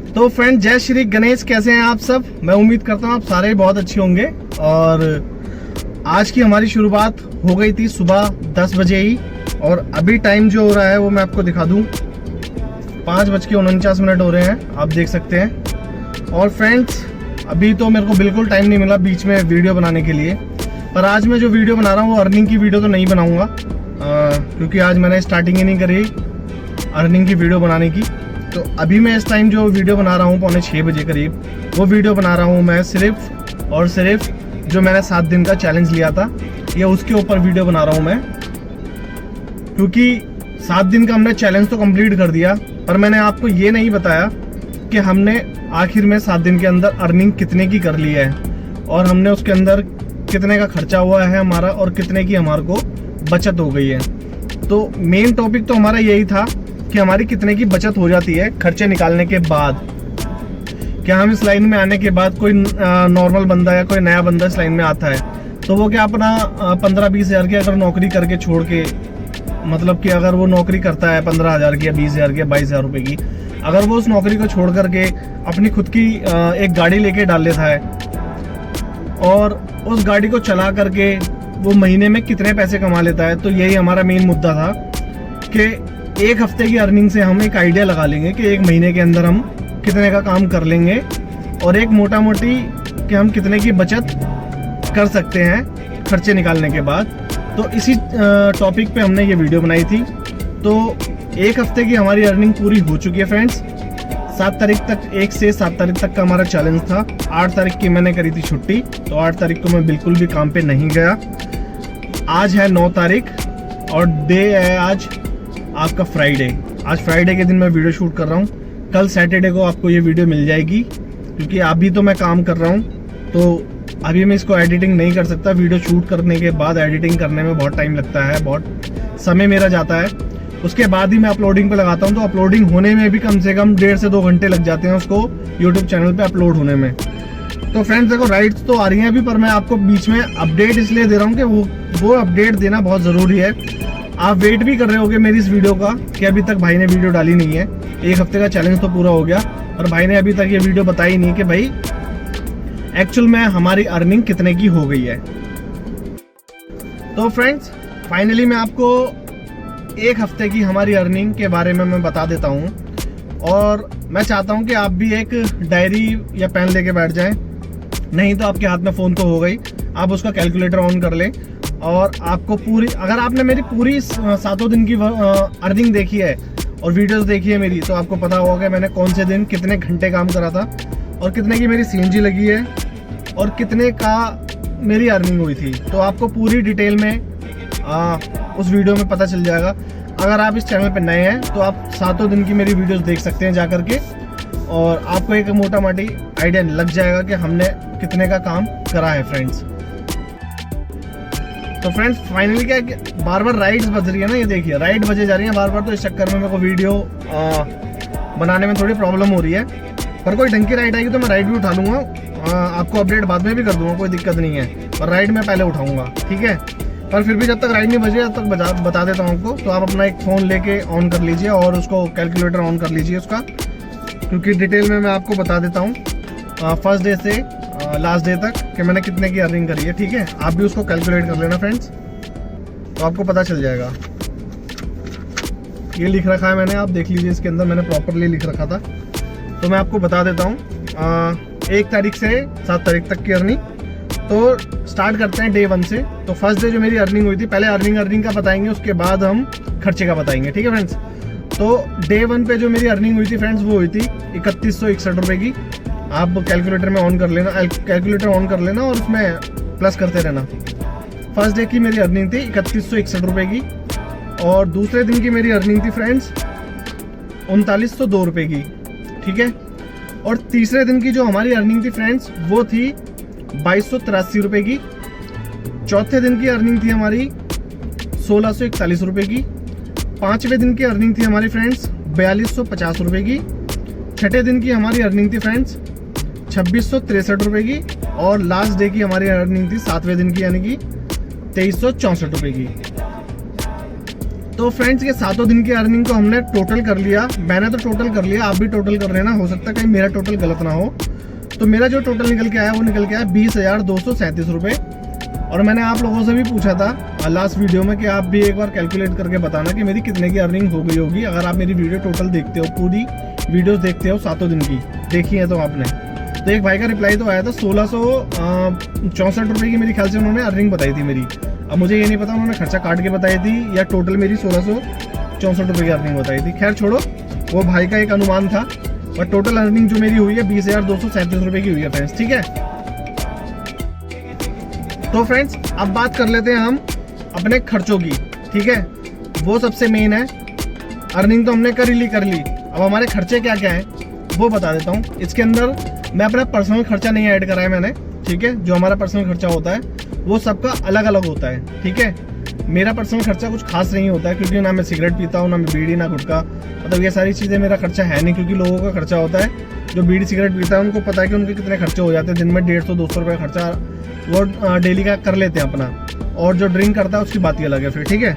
तो फ्रेंड, जय श्री गणेश। कैसे हैं आप सब? मैं उम्मीद करता हूँ आप सारे बहुत अच्छे होंगे। और आज की हमारी शुरुआत हो गई थी सुबह 10 बजे ही, और अभी टाइम जो हो रहा है वो मैं आपको दिखा दूं, 5:49 हो रहे हैं, आप देख सकते हैं। और फ्रेंड्स, अभी तो मेरे को बिल्कुल टाइम नहीं मिला बीच में वीडियो बनाने के लिए, पर आज मैं जो वीडियो बना रहा हूँ वो अर्निंग की वीडियो तो नहीं बनाऊंगा, क्योंकि आज मैंने स्टार्टिंग ही नहीं करी अर्निंग की वीडियो बनाने की। तो अभी मैं इस टाइम जो वीडियो बना रहा हूँ 5:45 बजे करीब, वो वीडियो बना रहा हूँ मैं सिर्फ और सिर्फ जो मैंने 7 दिन का चैलेंज लिया था, ये उसके ऊपर वीडियो बना रहा हूँ मैं। क्योंकि 7 दिन का हमने चैलेंज तो कंप्लीट कर दिया, पर मैंने आपको ये नहीं बताया कि हमने आखिर में 7 दिन के अंदर अर्निंग कितने की कर ली है, और हमने उसके अंदर कितने का खर्चा हुआ है हमारा, और कितने की हमारे को बचत हो गई है। तो मेन टॉपिक तो हमारा यही था कि हमारी कितने की बचत हो जाती है खर्चे निकालने के बाद। क्या हम इस लाइन में आने के बाद कोई नॉर्मल बंदा या कोई नया बंदा इस लाइन में आता है तो वो क्या अपना 15-20 हज़ार की अगर नौकरी करके छोड़ के, मतलब कि अगर वो नौकरी करता है 15,000 की या 20,000 की या 22,000 रुपये की, अगर वो उस नौकरी को छोड़ करके अपनी खुद की एक गाड़ी लेके डाल लेता है और उस गाड़ी को चला करके वो महीने में कितने पैसे कमा लेता है। तो यही हमारा मेन मुद्दा था कि एक हफ्ते की अर्निंग से हम एक आइडिया लगा लेंगे कि एक महीने के अंदर हम कितने का काम कर लेंगे, और एक मोटा मोटी कि हम कितने की बचत कर सकते हैं खर्चे निकालने के बाद। तो इसी टॉपिक पे हमने ये वीडियो बनाई थी। तो एक हफ्ते की हमारी अर्निंग पूरी हो चुकी है फ्रेंड्स। 7 तारीख तक, 1 से 7 तारीख तक का हमारा चैलेंज था। 8 तारीख की मैंने करी थी छुट्टी, तो 8 तारीख को मैं बिल्कुल भी काम पे नहीं गया। आज है 9 तारीख और डे है आज आपका फ्राइडे। आज फ्राइडे के दिन मैं वीडियो शूट कर रहा हूँ। कल सैटरडे को आपको ये वीडियो मिल जाएगी, क्योंकि अभी तो मैं काम कर रहा हूँ, तो अभी मैं इसको एडिटिंग नहीं कर सकता। वीडियो शूट करने के बाद एडिटिंग करने में बहुत टाइम लगता है, बहुत समय मेरा जाता है। उसके बाद ही मैं अपलोडिंग पे लगाता हूँ, तो अपलोडिंग होने में भी कम से कम 1.5 से 2 घंटे लग जाते हैं उसको यूट्यूब चैनल पे अपलोड होने में। तो फ्रेंड्स देखो, राइड्स तो आ रही हैं अभी, पर मैं आपको बीच में अपडेट इसलिए दे रहा हूँ कि वो अपडेट देना बहुत ज़रूरी है। आप वेट भी कर रहे होगे मेरी इस वीडियो का कि अभी तक भाई ने वीडियो डाली नहीं है। 1 हफ्ते का चैलेंज तो पूरा हो गया और भाई ने अभी तक ये वीडियो बताई नहीं कि भाई एक्चुअल में हमारी अर्निंग कितने की हो गई है। तो फ्रेंड्स, फाइनली मैं आपको 1 हफ्ते की हमारी अर्निंग के बारे में मैं बता देता हूँ, और मैं चाहता हूँ कि आप भी एक डायरी या पेन लेके बैठ जाएं। नहीं तो आपके हाथ में फ़ोन तो हो गई, आप उसका कैलकुलेटर ऑन कर लें, और आपको पूरी, अगर आपने मेरी पूरी 7 दिन की अर्निंग देखी है और वीडियोस देखी है मेरी, तो आपको पता होगा कि मैंने कौन से दिन कितने घंटे काम करा था, और कितने की मेरी सीएनजी लगी है, और कितने का मेरी अर्निंग हुई थी। तो आपको पूरी डिटेल में उस वीडियो में पता चल जाएगा। अगर आप इस चैनल पे नए हैं तो आप 7 दिन की मेरी वीडियोस देख सकते हैं जा करके, और आपको एक मोटा मोटी आइडिया लग जाएगा कि हमने कितने का काम करा है फ्रेंड्स। तो फ्रेंड्स, फाइनली क्या है कि बार बार राइड्स बज रही है ना, ये देखिए राइड बजे जा रही है बार बार, तो इस चक्कर में मेरे को वीडियो बनाने में थोड़ी प्रॉब्लम हो रही है। पर कोई ढंग की राइड आएगी तो मैं राइड भी उठा लूँगा, आपको अपडेट बाद में भी कर दूँगा, कोई दिक्कत नहीं है, पर राइड मैं पहले उठाऊँगा, ठीक है। पर फिर भी जब तक राइड नहीं बजे तब तक बता देता हूँ आपको। तो आप अपना एक फ़ोन लेके ऑन कर लीजिए और उसको कैलकुलेटर ऑन कर लीजिए उसका, क्योंकि डिटेल में मैं आपको बता देता हूँ फर्स्ट डे से लास्ट डे तक कि मैंने कितने की अर्निंग करी है, ठीक है। आप भी उसको कैलकुलेट कर लेना फ्रेंड्स, तो आपको पता चल जाएगा। ये लिख रखा है मैंने, आप देख लीजिए, इसके अंदर मैंने प्रॉपरली लिख रखा था। तो मैं आपको बता देता हूँ 1 तारीख से 7 तारीख तक की अर्निंग। तो स्टार्ट करते हैं डे 1 से। तो फर्स्ट डे जो मेरी अर्निंग हुई थी, पहले अर्निंग का बताएंगे, उसके बाद हम खर्चे का बताएंगे, ठीक है फ्रेंड्स। तो डे 1 पे जो मेरी अर्निंग हुई थी फ्रेंड्स, वो हुई थी 3161 रुपये की। आप कैलकुलेटर में ऑन कर लेना, कैलकुलेटर ऑन कर लेना और उसमें प्लस करते रहना। फर्स्ट डे की मेरी अर्निंग थी 3161 रुपये की, और दूसरे दिन की मेरी अर्निंग थी फ्रेंड्स 3902 रुपये की, ठीक है। और तीसरे दिन की जो हमारी अर्निंग थी फ्रेंड्स, वो थी 2283 रुपये की। चौथे दिन की अर्निंग थी हमारी 1641 रुपये की। पाँचवें दिन की अर्निंग थी हमारी फ्रेंड्स 4250 रुपये की। छठे दिन की हमारी अर्निंग थी फ्रेंड्स 2663 रुपये की, और लास्ट डे की हमारी अर्निंग थी 7वें दिन की, यानी कि 2364 रुपये की। तो फ्रेंड्स ये 7 दिन की अर्निंग को हमने टोटल कर लिया। मैंने तो टोटल कर लिया, आप भी टोटल कर लेना, हो सकता है कहीं मेरा टोटल गलत ना हो। तो मेरा जो टोटल निकल के आया वो निकल के आया 20,237 रुपये। और मैंने आप लोगों से भी पूछा था लास्ट वीडियो में कि आप भी एक बार कैलकुलेट करके बताना कि मेरी कितने की अर्निंग हो गई होगी, अगर आप मेरी वीडियो टोटल देखते हो, पूरी वीडियोस देखते हो 7 दिन की देखी है तो आपने। तो एक भाई का रिप्लाई तो आया था 1664 रुपये की मेरी ख्याल से उन्होंने अर्निंग बताई थी मेरी। अब मुझे ये नहीं पता उन्होंने खर्चा काट के बताई थी या टोटल मेरी 1664 रुपये की अर्निंग बताई थी। खैर छोड़ो, वो भाई का एक अनुमान था, और टोटल अर्निंग जो मेरी हुई है 20,237 रुपये की हुई है फ्रेंड्स। ठीक है, तो फ्रेंड्स अब बात कर लेते हैं हम अपने खर्चों की। ठीक है, वो सबसे मेन है। अर्निंग तो हमने कर ली, अब हमारे खर्चे क्या क्या हैं वो बता देता हूँ। इसके अंदर मैं अपना पर्सनल खर्चा नहीं ऐड करा है मैंने। ठीक है, जो हमारा पर्सनल खर्चा होता है वो सबका अलग अलग होता है। ठीक है, मेरा पर्सनल खर्चा कुछ खास नहीं होता है, क्योंकि ना मैं सिगरेट पीता हूँ, ना मैं बीड़ी, ना गुटखा, मतलब ये सारी चीज़ें मेरा खर्चा है नहीं। क्योंकि लोगों का खर्चा होता है, जो बीड़ी सिगरेट पीता है उनको पता है कि उनके कितने खर्चे हो जाते हैं। दिन में 150-200 रुपये खर्चा वो डेली का कर लेते हैं अपना, और जो ड्रिंक करता है उसकी बात ही अलग है फिर। ठीक है,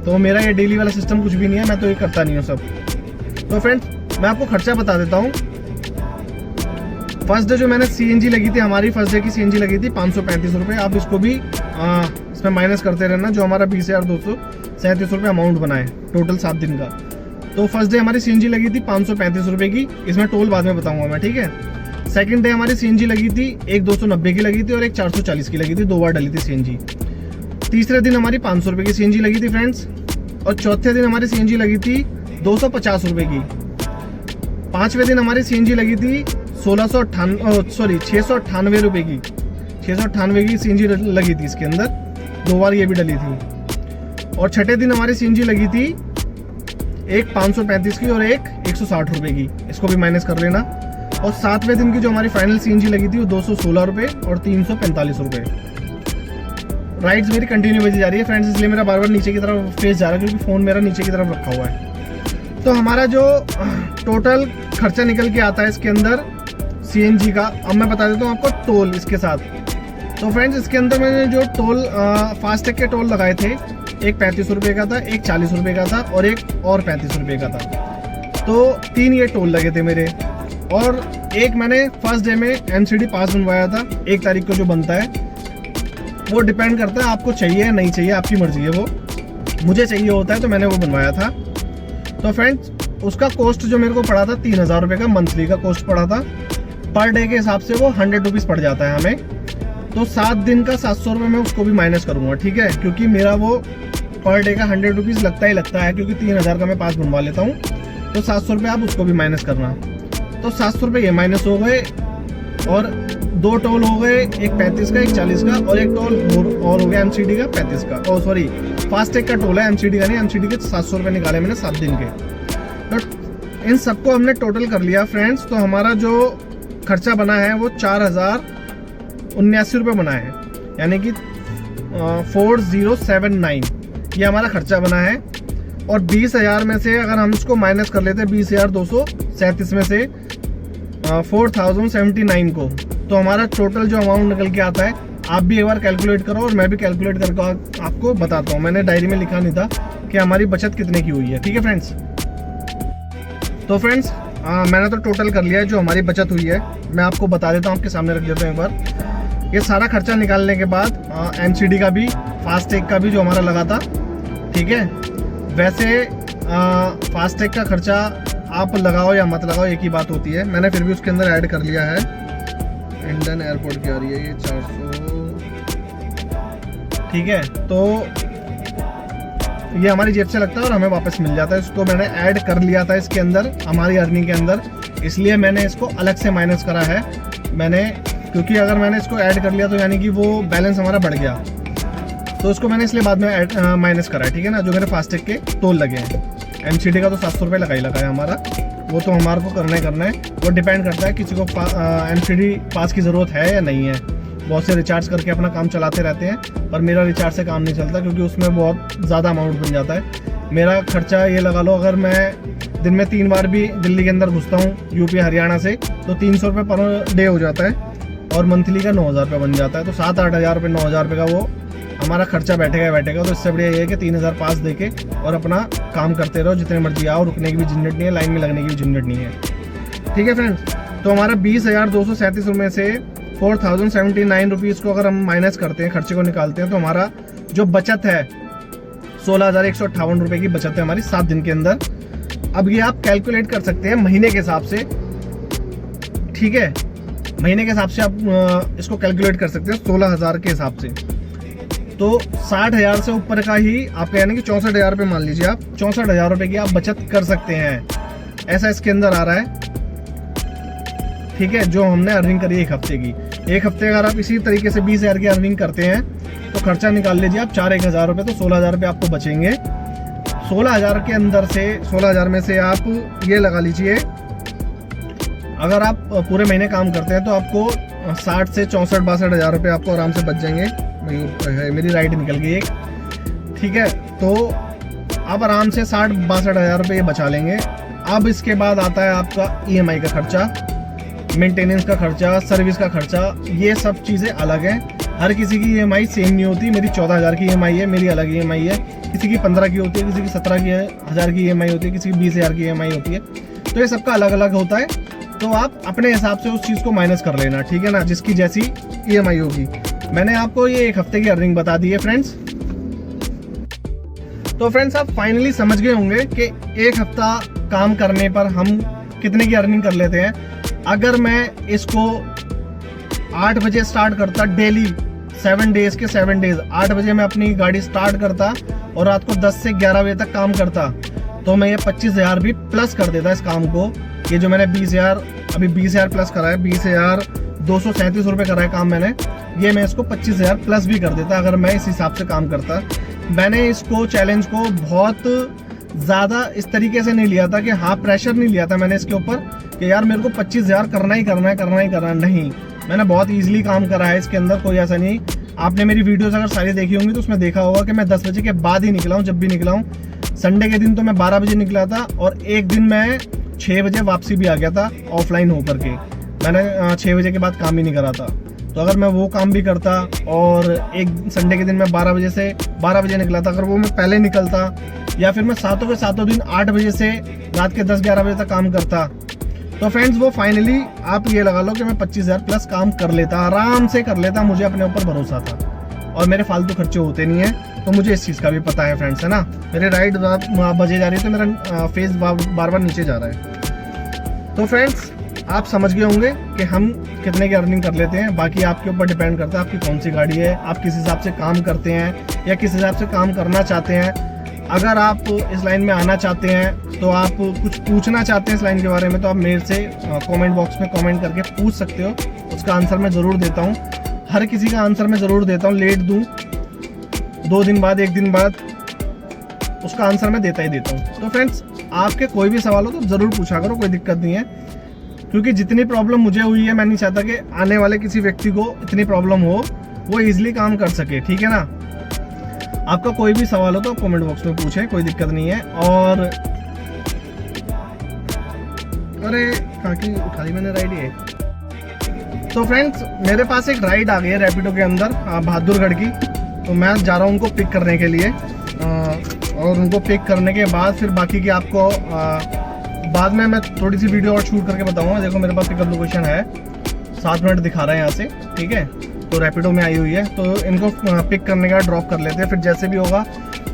तो मेरा ये डेली वाला सिस्टम कुछ भी नहीं है, मैं तो ये करता नहीं हूँ सब। तो फ्रेंड्स मैं आपको खर्चा बता देता हूँ। फर्स्ट डे जो मैंने सीएनजी लगी थी, हमारी फर्स्ट डे की सीएनजी लगी थी 535 रुपये। आप इसको भी इसमें माइनस करते रहना, जो हमारा 20,237 रुपये अमाउंट बनाए टोटल 7 दिन का। तो फर्स्ट डे हमारी सीएनजी लगी थी 535 रुपये की, इसमें टोल बाद में बताऊंगा मैं। ठीक है, सेकंड डे हमारी सीएनजी लगी थी एक 290 की लगी थी और एक 440 की लगी थी, 2 बार डली थी सीएनजी। तीसरे दिन हमारी 500 रुपये की सीएनजी लगी थी फ्रेंड्स, और चौथे दिन हमारी सीएनजी लगी थी 250 रुपये की। पांचवें दिन हमारी सीएनजी लगी थी 698 रुपये की, 698 की सीएनजी लगी थी इसके अंदर, 2 बार ये भी डली थी। और छठे दिन हमारी सीएनजी लगी थी एक 535 की और एक 160 रुपये की, इसको भी माइनस कर लेना। और 7वें दिन की जो हमारी फाइनल सीएनजी लगी थी वो 216 रुपये और 345 रुपये। राइड्स मेरी कंटिन्यू बजी जा रही है फ्रेंड्स, इसलिए मेरा बार बार नीचे की तरफ फेस जा रहा है, क्योंकि फ़ोन मेरा नीचे की तरफ रखा हुआ है। तो हमारा जो टोटल खर्चा निकल के आता है इसके अंदर सीएनजी का, अब मैं बता देता हूँ आपको टोल इसके साथ। तो फ्रेंड्स इसके अंदर मैंने जो टोल फास्टैग के टोल लगाए थे, एक 35 रुपये का था, एक 40 रुपये का था और एक और 35 रुपये का था। तो 3 ये टोल लगे थे मेरे। और एक मैंने फर्स्ट डे में एमसीडी पास बनवाया था, 1 तारीख को जो बनता है, वो डिपेंड करता है आपको चाहिए या नहीं चाहिए, आपकी मर्जी है वो। मुझे चाहिए होता है तो मैंने वो बनवाया था। तो फ्रेंड्स उसका कॉस्ट जो मेरे को पड़ा था 3,000 रुपये का मंथली का कॉस्ट पड़ा था। पर डे के हिसाब से वो 100 रुपीज़ पड़ जाता है हमें। तो 7 दिन का 700 रुपये मैं उसको भी माइनस करूँगा। ठीक है, क्योंकि मेरा वो पर डे का 100 रुपीज़ लगता ही लगता है, क्योंकि 3,000 का मैं पास बनवा लेता हूँ। तो 700 रुपये आप उसको भी माइनस करना। तो 700 रुपये ये माइनस हो गए, और 2 टोल हो गए, एक 35 का, एक 40 का, और एक टोल और हो गया एमसीडी का 35 का। ओ सॉरी, फास्टैग का टोल है, एमसीडी का नहीं। एमसीडी के 700 रुपये निकाले मैंने 7 दिन के। तो इन सबको हमने टोटल कर लिया फ्रेंड्स। तो हमारा जो खर्चा बना है वो 4,079 रुपये बना है, यानी कि 4079 ये हमारा खर्चा बना है। और 20,000 में से अगर हम इसको माइनस कर लेते हैं 20,237 में से 4,079 को, तो हमारा टोटल जो अमाउंट निकल के आता है, आप भी एक बार कैलकुलेट करो और मैं भी कैलकुलेट करके आपको बताता हूँ। मैंने डायरी में लिखा नहीं था कि हमारी बचत कितने की हुई है। ठीक है फ्रेंड्स, तो फ्रेंड्स मैंने तो टोटल कर लिया है जो हमारी बचत हुई है। मैं आपको बता देता हूँ, आपके सामने रख देता हूँ एक बार। ये सारा खर्चा निकालने के बाद एमसीडी का भी, फास्टैग का भी जो हमारा लगा था। ठीक है, वैसे फास्टैग का खर्चा आप लगाओ या मत लगाओ एक ही बात होती है, मैंने फिर भी उसके अंदर ऐड कर लिया है। इंडियन एयरपोर्ट की आ रही है ये 400। ठीक है, तो ये हमारी जेब से लगता है और हमें वापस मिल जाता है। इसको मैंने ऐड कर लिया था इसके अंदर, हमारी अर्निंग के अंदर, इसलिए मैंने इसको अलग से माइनस करा है मैंने। क्योंकि अगर मैंने इसको ऐड कर लिया तो यानी कि वो बैलेंस हमारा बढ़ गया, तो उसको मैंने इसलिए बाद में माइनस करा है। ठीक है ना, जो मेरे फास्टैग के टोल लगे हैं। एमसीडी का तो 700 रुपये लगा है हमारा, वो तो हमारे को करना है। वो डिपेंड करता है किसी को एमसीडी पास की ज़रूरत है या नहीं है। बहुत से रिचार्ज करके अपना काम चलाते रहते हैं, पर मेरा रिचार्ज से काम नहीं चलता, क्योंकि उसमें बहुत ज़्यादा अमाउंट बन जाता है। मेरा खर्चा ये लगा लो, अगर मैं दिन में 3 बार भी दिल्ली के अंदर घुसता हूँ यूपी हरियाणा से, तो 300 रुपये पर डे हो जाता है, और मंथली का 9,000 रुपये बन जाता है। तो 7-8 हज़ार रुपये, 9,000 रुपये का वो हमारा खर्चा बैठेगा। तो इससे बढ़िया ये है कि 3,000 पास दे के और अपना काम करते रहो, जितने मर्जी आओ, रुकने की भी झंझट नहीं है, लाइन में लगने की भी झंझट नहीं है। ठीक है फ्रेंड्स, तो हमारा 20,237 रुपये से 4,079 रुपीज़ को अगर हम माइनस करते हैं, खर्चे को निकालते हैं, तो हमारा जो बचत है 16,158 रुपये की बचत है हमारी 7 दिन के अंदर। अब ये आप कैलकुलेट कर सकते हैं महीने के हिसाब से। ठीक है, महीने के हिसाब से आप इसको कैलकुलेट कर सकते हैं 16,000 के हिसाब से। तो 60,000 से ऊपर का ही आपका, यानी कि 64,000 रुपये मान लीजिए आप, 64,000 रुपये की आप बचत कर सकते हैं, ऐसा इसके अंदर आ रहा है। ठीक है, जो हमने अर्निंग करी एक हफ्ते की, एक हफ्ते अगर आप इसी तरीके से 20,000 की अर्निंग करते हैं तो खर्चा निकाल लीजिए आप 4,000 रुपये, तो 16,000 रुपये आपको बचेंगे। 16,000 के अंदर से 16,000 में से आप ये लगा लीजिए, अगर आप पूरे महीने काम करते हैं तो आपको 60 से 64-62,000 रुपये आपको आराम से बच जाएंगे। मेरी राइट निकल गई एक। ठीक है, तो आप आराम से 60-62,000 रुपये बचा लेंगे। अब इसके बाद आता है आपका EMI का खर्चा, मेंटेनेंस का खर्चा, सर्विस का खर्चा, ये सब चीज़ें अलग हैं। हर किसी की EMI सेम नहीं होती। मेरी 14,000 की EMI है, मेरी अलग EMI है। किसी की 15 की होती है, किसी की 17,000 की EMI होती है, किसी की 20,000 की EMI होती है। तो ये सबका अलग अलग होता है। तो आप अपने हिसाब से उस चीज़ को माइनस कर लेना, ठीक है ना, जिसकी जैसी EMI होगी। मैंने आपको ये एक हफ्ते की अर्निंग बता दी है फ्रेंड्स। तो फ्रेंड्स, आप फाइनली समझ गए होंगे कि एक हफ्ता काम करने पर हम कितने की अर्निंग कर लेते हैं। अगर मैं इसको 8 बजे स्टार्ट करता डेली, 7 डेज के 7 डेज, 8 बजे मैं अपनी गाड़ी स्टार्ट करता और रात को 10 से 11 बजे तक काम करता, तो मैं ये 25,000 भी प्लस कर देता इस काम को। ये जो मैंने 20,000 अभी 20,000 प्लस करा है, 20,237 रुपये करा है काम मैंने, ये मैं इसको 25,000 प्लस भी कर देता अगर मैं इस हिसाब से काम करता। मैंने इसको चैलेंज को बहुत ज़्यादा इस तरीके से नहीं लिया था कि हाँ, प्रेशर नहीं लिया था मैंने इसके ऊपर कि यार मेरे को 25,000 करना ही करना। नहीं, मैंने बहुत ईजिली काम करा है इसके अंदर, कोई ऐसा नहीं। आपने मेरी वीडियोस अगर सारी देखी होंगी तो उसमें देखा होगा कि मैं 10 बजे के बाद ही निकला हूँ, जब भी निकला हूँ। संडे के दिन तो मैं 12 बजे निकला था और एक दिन मैं 6 बजे वापसी भी आ गया था ऑफलाइन होकर के। मैंने 6 बजे के बाद काम ही नहीं करा था। तो अगर मैं वो काम भी करता और एक संडे के दिन मैं 12 बजे से 12 बजे निकला था, अगर वो मैं पहले निकलता, या फिर मैं सातों के सातों दिन 8 बजे से रात के 10-11 बजे तक काम करता, तो फ्रेंड्स वो फाइनली आप ये लगा लो कि मैं 25,000 प्लस काम कर लेता, आराम से कर लेता। मुझे अपने ऊपर भरोसा था और मेरे फालतू खर्चे होते नहीं है, तो मुझे इस चीज़ का भी पता है फ्रेंड्स, है ना। मेरे राइट बजे जा रही है तो मेरा फेस बार बार नीचे जा रहा है। तो फ्रेंड्स, आप समझ गए होंगे कि हम कितने की अर्निंग कर लेते हैं। बाकी आपके ऊपर डिपेंड करता है आपकी कौन सी गाड़ी है, आप किस हिसाब से काम करते हैं या किस हिसाब से काम करना चाहते हैं। अगर आप इस लाइन में आना चाहते हैं, तो आप कुछ पूछना चाहते हैं इस लाइन के बारे में, तो आप मेरे से कमेंट बॉक्स में कमेंट करके पूछ सकते हो। उसका आंसर मैं ज़रूर देता हूँ, हर किसी का आंसर मैं ज़रूर देता हूँ। लेट दूँ, 2 दिन बाद, 1 दिन बाद, उसका आंसर मैं देता ही देता हूँ। तो फ्रेंड्स, आपके कोई भी सवाल हो तो ज़रूर पूछा करो, कोई दिक्कत नहीं है। क्योंकि जितनी प्रॉब्लम मुझे हुई है, मैं नहीं चाहता कि आने वाले किसी व्यक्ति को इतनी प्रॉब्लम हो, वो ईजिली काम कर सके, ठीक है ना। आपका कोई भी सवाल हो तो आप कमेंट बॉक्स में पूछें, कोई दिक्कत नहीं है। और अरे काकी उठा ली मैंने राइड ये। तो फ्रेंड्स, मेरे पास एक राइड आ गई है रैपिडो के अंदर बहादुरगढ़ की, तो मैं जा रहा हूँ उनको पिक करने के लिए। और उनको पिक करने के बाद फिर बाकी की आपको बाद में मैं थोड़ी सी वीडियो और शूट करके बताऊंगा। देखो मेरे पास पिकअप लोकेशन है, 7 मिनट दिखा रहा है यहाँ से, ठीक है। तो रैपिडो में आई हुई है, तो इनको पिक करने का ड्रॉप कर लेते हैं, फिर जैसे भी होगा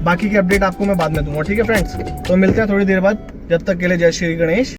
बाकी की अपडेट आपको मैं बाद में दूंगा, ठीक है फ्रेंड्स। तो मिलते हैं थोड़ी देर बाद, जब तक के लिए जय श्री गणेश।